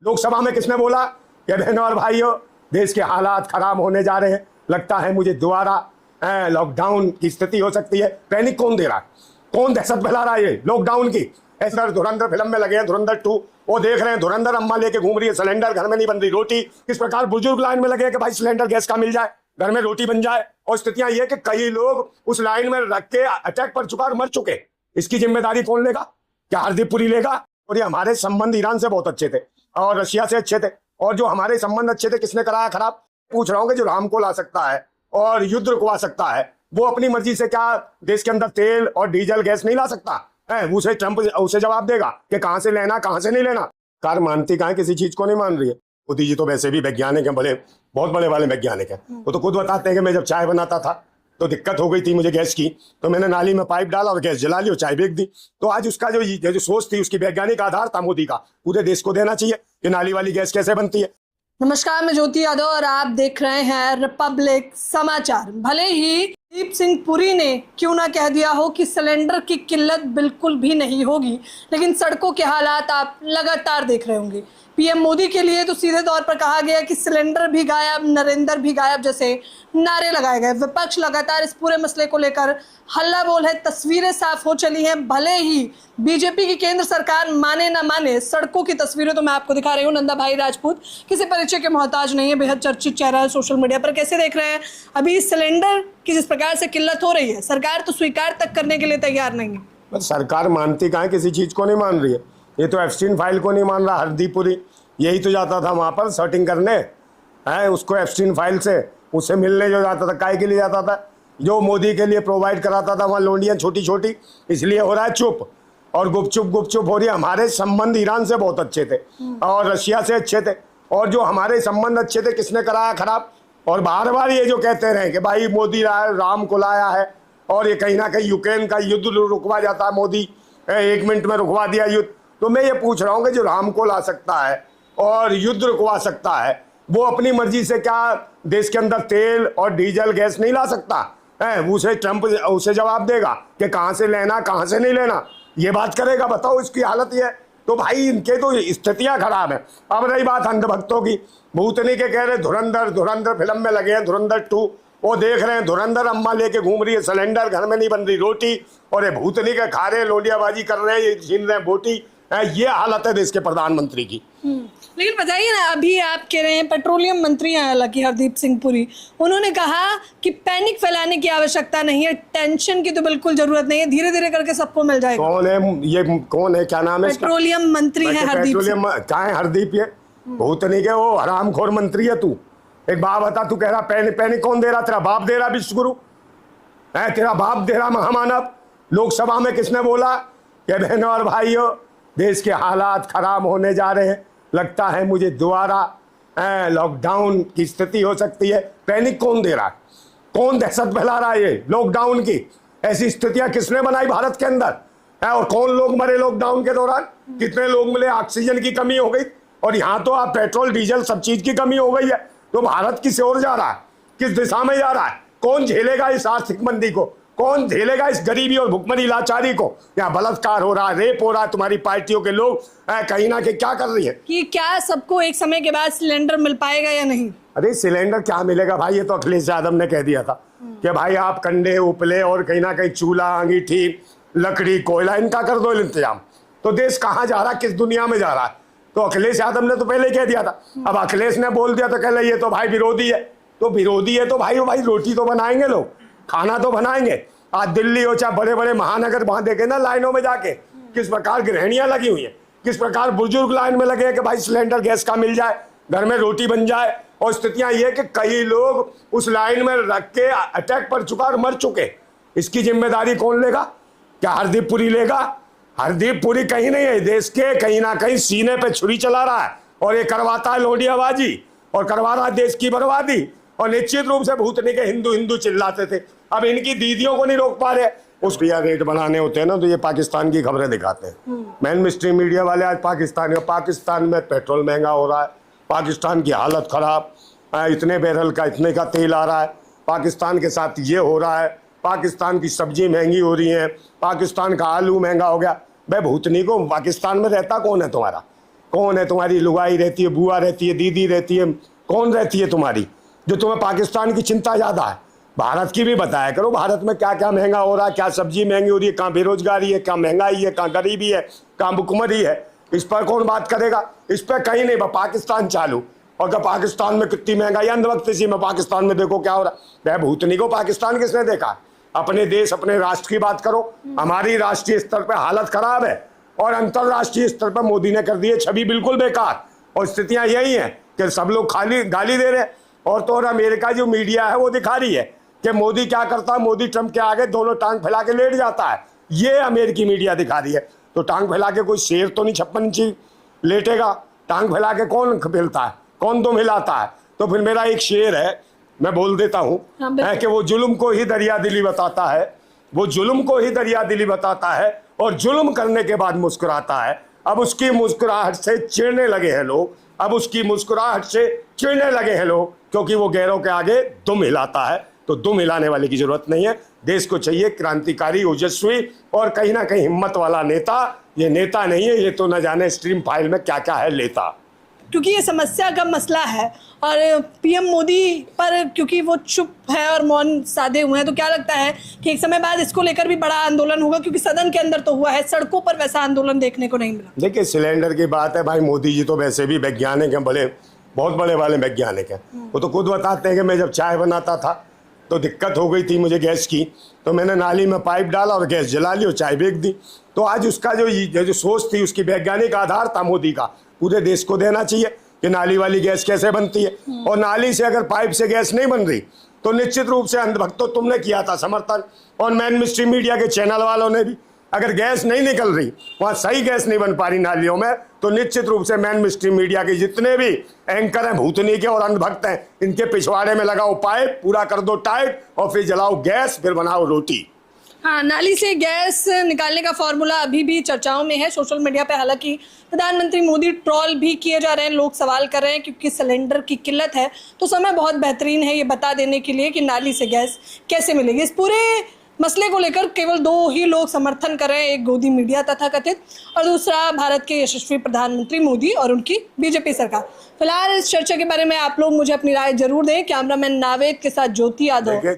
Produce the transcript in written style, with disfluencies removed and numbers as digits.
लोकसभा में किसने बोला कि बहनों और भाइयों, देश के हालात खराब होने जा रहे हैं, लगता है मुझे दोबारा लॉकडाउन की स्थिति हो सकती है। पैनिक कौन दे रहा है? कौन दहशत फैला रहा है ये लॉकडाउन की? ऐसा धुरंधर फिल्म में लगे हैं, धुरंधर 2, वो देख रहे हैं धुरंधर अम्मा लेके घूम रही है सिलेंडर, घर में नहीं बन रही रोटी। किस प्रकार बुजुर्ग लाइन में लगे हैं कि भाई सिलेंडर गैस का मिल जाए, घर में रोटी बन जाए। और स्थितियां ये कि कई लोग उस लाइन में रख के अटैक पर चुका और मर चुके। इसकी जिम्मेदारी कौन लेगा? क्या हरदीप पुरी लेगा? और ये हमारे संबंध ईरान से बहुत अच्छे थे और रशिया से अच्छे थे, और जो हमारे संबंध अच्छे थे किसने कराया खराब? पूछ रहा हूँ कि जो राम को ला सकता है और युद्ध रुकवा सकता है, वो अपनी मर्जी से क्या देश के अंदर तेल और डीजल गैस नहीं ला सकता है? उसे ट्रंप उसे जवाब देगा कि कहां से लेना कहां से नहीं लेना। कार मानती कहां, किसी चीज को नहीं मान रही है। मोदी जी तो वैसे भी वैज्ञानिक हैं, बड़े बहुत बड़े वाले वैज्ञानिक हैं। वो तो खुद बताते हैं कि मैं जब चाय बनाता था तो दिक्कत हो गई थी मुझे गैस की, तो मैंने नाली में पाइप डाला और गैस जला ली और चाय बेच दी। तो आज उसका जो सोच थी, उसकी वैज्ञानिक आधार था मोदी का, पूरे देश को देना चाहिए कि नाली वाली गैस कैसे बनती है। नमस्कार, मैं ज्योति यादव और आप देख रहे हैं रिपब्लिक समाचार। भले ही हरदीप सिंह पुरी ने क्यों ना कह दिया हो कि सिलेंडर की किल्लत बिल्कुल भी नहीं होगी, लेकिन सड़कों के हालात आप लगातार देख रहे होंगे। पीएम मोदी के लिए तो सीधे तौर पर कहा गया कि सिलेंडर भी गायब, नरेंद्र भी गायब जैसे नारे लगाए गए। विपक्ष लगातार इस पूरे मसले को लेकर हल्ला बोल है, तस्वीरें साफ हो चली हैं। भले ही बीजेपी की केंद्र सरकार माने ना माने, सड़कों की तस्वीरें तो मैं आपको दिखा रही हूँ। नंदा भाई राजपूत किसी परिचय के मोहताज नहीं है, बेहद चर्चित चेहरा है सोशल मीडिया पर। कैसे देख रहे हैं अभी सिलेंडर की जिस प्रकार से किल्लत हो रही है, सरकार तो स्वीकार तक करने के लिए तैयार नहीं है। बस सरकार मानती कहाँ, किसी चीज को नहीं मान रही है। ये तो एप्स्टीन फाइल को नहीं मान रहा हरदीप पुरी, यही तो जाता था वहां पर सर्टिंग करने है उसको एप्स्टीन फाइल से, उससे मिलने जो जाता था, काय के लिए जाता था? जो मोदी के लिए प्रोवाइड कराता था वहाँ लोंडियाँ छोटी छोटी, इसलिए हो रहा है चुप और गुपचुप हो रही है। हमारे संबंध ईरान से बहुत अच्छे थे और रशिया से अच्छे थे, और जो हमारे संबंध अच्छे थे किसने कराया खराब? और बार बार ये जो कहते रहे कि भाई मोदी राम को लाया है और ये कहीं ना कहीं यूक्रेन का युद्ध रुकवा जाता है, मोदी 1 मिनट में रुकवा दिया युद्ध। तो मैं ये पूछ रहा हूँ कि जो राम को ला सकता है और युद्ध रुकवा सकता है, वो अपनी मर्जी से क्या देश के अंदर तेल और डीजल गैस नहीं ला सकता है? उसे ट्रंप उसे जवाब देगा कि कहां से लेना कहां से नहीं लेना, ये बात करेगा? बताओ, इसकी हालत ये है। तो भाई इनके तो स्थितियां खराब है। अब रही बात अंधभक्तों की, भूतनी के कह रहे धुरंधर फिल्म में लगे हैं, धुरंधर 2, वो देख रहे हैं धुरंधर अम्मा लेके घूम रही है सिलेंडर, घर में नहीं बन रही रोटी, और ये भूतनी के खा रहे लोडियाबाजी कर रहे हैं, छीन रहे हैं बोटी। ये हालत है देश के प्रधानमंत्री की। लेकिन बताइए ना, अभी आप कह रहे हैं पेट्रोलियम मंत्री हैं हालांकि हरदीप सिंह पुरी, उन्होंने कहा कि पैनिक फैलाने की आवश्यकता नहीं है, टेंशन की तो बिल्कुल जरूरत नहीं है, धीरे धीरे करके सबको मिल जाएगा। कौन है ये? कौन है? क्या नाम है? पेट्रोलियम मंत्री है हरदीप। क्या है हरदीप? ये भूतनी के वो हरामखोर मंत्री है। तू एक बात बता, तू कह रहा पैनिक कौन दे रहा? तेरा बाप दे रहा विश्वगुरु है, तेरा बाप दे रहा महामानव। लोकसभा में किसने बोला कि बहनों और भाइयों, देश के हालात खराब होने जा रहे हैं, लगता है मुझे दोबारा लॉकडाउन की स्थिति हो सकती है। पैनिक कौन दे रहा है? कौन दहशत फैला रहा है ये लॉकडाउन की? ऐसी स्थितियां किसने बनाई भारत के अंदर है? और कौन लोग मरे लॉकडाउन के दौरान? कितने लोग मिले? ऑक्सीजन की कमी हो गई, और यहाँ तो आप पेट्रोल डीजल सब चीज की कमी हो गई है। तो भारत किस ओर जा रहा है? किस दिशा में जा रहा है? कौन झेलेगा इस आर्थिक मंदी को? कौन झेलेगा इस गरीबी और भुखमरी लाचारी को? यहाँ बलात्कार हो रहा है, रेप हो रहा है, तुम्हारी पार्टियों के लोग कहीं ना कहीं क्या कर रही है कि क्या सबको एक समय के बाद सिलेंडर मिल पाएगा या नहीं? अरे सिलेंडर क्या मिलेगा भाई? ये तो अखिलेश यादव ने कह दिया था कि भाई आप कंडे उपले और कहीं ना कहीं चूल्हा, अंगीठी, लकड़ी, कोयला, इनका कर दो इंतजाम। तो देश कहाँ जा रहा है, किस दुनिया में जा रहा है? तो अखिलेश यादव ने तो पहले कह दिया था। अब अखिलेश ने बोल दिया तो कह ले ये तो भाई विरोधी है। तो विरोधी है तो भाई रोटी तो बनाएंगे लोग, खाना तो बनाएंगे। आज दिल्ली हो चाहे बड़े बड़े महानगर, वहां देखे ना लाइनों में जाके किस प्रकार गृहिणियां लगी हुई हैं, किस प्रकार बुजुर्ग लाइन में लगे हैं कि भाई सिलेंडर गैस का मिल जाए, घर में रोटी बन जाए। और स्थितियां ये कि कई लोग उस लाइन में रख के अटैक पर चुका और मर चुके। इसकी जिम्मेदारी कौन लेगा? क्या हरदीप पुरी लेगा? हरदीप पुरी कहीं नहीं है, देश के कहीं ना कहीं सीने पे छुरी चला रहा है और ये करवाता है लोडियाबाजी और करवा रहा है देश की बर्बादी। और निश्चित रूप से भूतनी के हिंदू हिंदू चिल्लाते थे, अब इनकी दीदियों को नहीं रोक पा रहे। उस रेट बनाने होते हैं ना, तो ये पाकिस्तान की खबरें दिखाते हैं। मेन स्ट्रीम मीडिया वाले आज पाकिस्तान में पेट्रोल महंगा हो रहा है, पाकिस्तान की हालत खराब, इतने बैरल का इतने का तेल आ रहा है, पाकिस्तान के साथ ये हो रहा है, पाकिस्तान की सब्जी महंगी हो रही है, पाकिस्तान का आलू महंगा हो गया। भाई भूतनी को पाकिस्तान में रहता कौन है तुम्हारा? कौन है तुम्हारी लुगाई रहती है, बुआ रहती है, दीदी रहती है, कौन रहती है तुम्हारी जो तुम्हें पाकिस्तान की चिंता ज़्यादा है? भारत की भी बताया करो, भारत में क्या क्या महंगा हो रहा है, क्या सब्जी महंगी हो रही है, कहाँ बेरोजगारी है, कहाँ महंगाई है, कहाँ गरीबी है, कहाँ भुखमरी है। इस पर कौन बात करेगा? इस पर कहीं नहीं, पाकिस्तान चालू। और क्या पाकिस्तान में कितनी महंगाई, अंधभक्त सी में पाकिस्तान में देखो क्या हो रहा है। वह भूतनी को पाकिस्तान किसने देखा? अपने देश अपने राष्ट्र की बात करो। हमारी राष्ट्रीय स्तर पर हालत खराब है और अंतर्राष्ट्रीय स्तर पर मोदी ने कर दी है छवि बिल्कुल बेकार। और स्थितियां यही हैं कि सब लोग खाली गाली दे रहे हैं और तो और अमेरिका जो मीडिया है वो दिखा रही है कि मोदी क्या करता है, मोदी ट्रंप के आगे दोनों टांग फैला के लेट जाता है। ये अमेरिकी मीडिया दिखा रही है। तो टांग फैला के कोई शेर तो नहीं 56 इंची लेटेगा? टांग फैला के कौन फैलता है, कौन दम हिलाता है? तो फिर मेरा एक शेर है, मैं बोल देता हूँ, है कि वो जुल्म को ही दरिया दिली बताता है, वो जुल्म को ही दरिया दिली बताता है और जुल्म करने के बाद मुस्कुराता है। अब उसकी मुस्कुराहट से चिढ़ने लगे हैं लोग, अब उसकी मुस्कुराहट से चिढ़ने लगे हैं लोग, क्योंकि वो गैरों के आगे दुम हिलाता है। तो दुम हिलाने वाले की जरूरत नहीं है। देश को चाहिए क्रांतिकारी, ओजस्वी और कहीं ना कहीं हिम्मत वाला नेता। ये नेता नहीं है, ये तो न जाने स्ट्रीम फाइल में क्या क्या है लेता। क्योंकि ये समस्या का मसला है और पीएम मोदी पर क्योंकि वो चुप है और मौन साधे हुए हैं, तो क्या लगता है कि एक समय बाद इसको लेकर भी बड़ा आंदोलन होगा? क्योंकि सदन के अंदर तो हुआ है, सड़कों पर वैसा आंदोलन देखने को नहीं मिला। देखिए, सिलेंडर की बात है भाई, मोदी जी तो वैसे भी वैज्ञानिक हैं, बड़े बहुत बड़े वाले वैज्ञानिक हैं। वो तो खुद बताते हैं कि मैं जब चाय बनाता था तो दिक्कत हो गई थी मुझे गैस की, तो मैंने नाली में पाइप डाला और गैस जला ली और चाय बेच दी। तो आज उसका जो सोच थी, उसकी वैज्ञानिक आधार था मोदी का, पूरे देश को देना चाहिए कि नाली वाली गैस कैसे बनती है। और नाली से अगर पाइप से गैस नहीं बन रही तो निश्चित रूप से अंधभक्तों तुमने किया था समर्थन, और मेन स्ट्रीम मीडिया के चैनल वालों ने भी। अगर गैस नहीं निकल रही, वहाँ सही गैस नहीं बन पा रही नालियों में, तो निश्चित रूप से मेन स्ट्रीम मीडिया के जितने भी एंकर हैं, भूतनी के और अंधभक्त हैं, इनके पिछवाड़े में लगाओ पाइप, पूरा कर दो टाइट और फिर जलाओ गैस, फिर बनाओ रोटी। हाँ, नाली से गैस निकालने का फॉर्मूला अभी भी चर्चाओं में है सोशल मीडिया पे। हालांकि प्रधानमंत्री मोदी ट्रोल भी किए जा रहे हैं, लोग सवाल कर रहे हैं क्योंकि सिलेंडर की किल्लत है। तो समय बहुत बेहतरीन है ये बता देने के लिए कि नाली से गैस कैसे मिलेगी। इस पूरे मसले को लेकर केवल दो ही लोग समर्थन कर रहे हैं, एक गोदी मीडिया तथाकथित और दूसरा भारत के यशस्वी प्रधानमंत्री मोदी और उनकी बीजेपी सरकार। फिलहाल इस चर्चा के बारे में आप लोग मुझे अपनी राय जरूर दें। कैमरामैन नावेद के साथ ज्योति यादव,